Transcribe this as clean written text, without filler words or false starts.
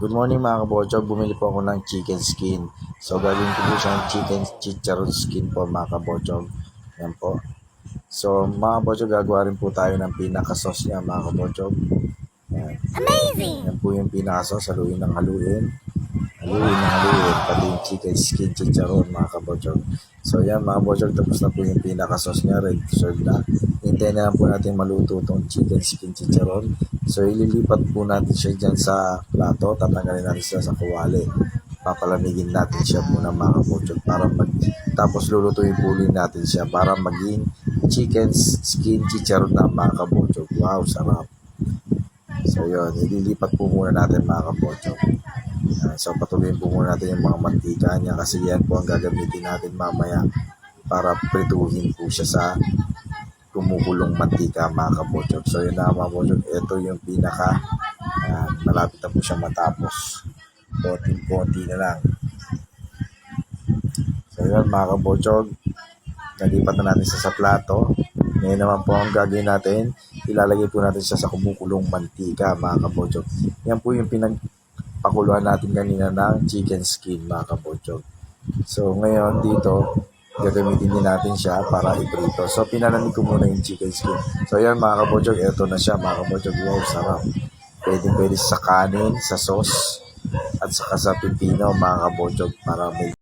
Good morning mga kabotso, bumili po ako ng chicken skin. So gagawin ko po siyang chicken chicharon skin po mga kabotso. Yan po. So mga kabotso, gagawa rin po tayo ng pinaka-sauce niya mga kabotso. Yan. Amazing! Yan po yung pinaka-sauce, haluin ng haluin. Pati yung chicken skin chicharon mga kabotso. So yan mga kabotso, tapos na po yung pinaka-sauce niya, ready to serve na. Hintayin na lang po natin maluto itong chicken skin chicharon. So ililipat po natin siya dyan sa plato, tatanggalin natin siya sa kuwali. Papalamigin natin siya muna mga kabotso para tapos lulutuin po ulit natin siya para maging chicken skin chicharon na mga kabotso. Wow, sarap. So yun, ililipat po muna natin mga kabotso. So patuloyin po muna natin yung mga mantika niya kasi yan po ang gagamitin natin mamaya para prituhin po siya sa kumukulong mantika mga kabotso. So yun na mga kabotso, ito yung pinaka malapit na po siya matapos. Konting-konti na lang. So yun mga kabotso, nalipat na natin sa plato. Ngayon naman po ang gagawin natin, ilalagay po natin siya sa kumukulong mantika mga kabotso. Yan po yung pakuluan natin kanina ng chicken skin mga kabotso. So ngayon dito, gagamitin din natin siya para iprito. So pinalamig ko muna yung chicken skin. So yan mga kabotso, ito na siya mga kabotso. Wow, sarap. Pwede sa kanin, sa sauce, at saka sa pipino mga kabotso para may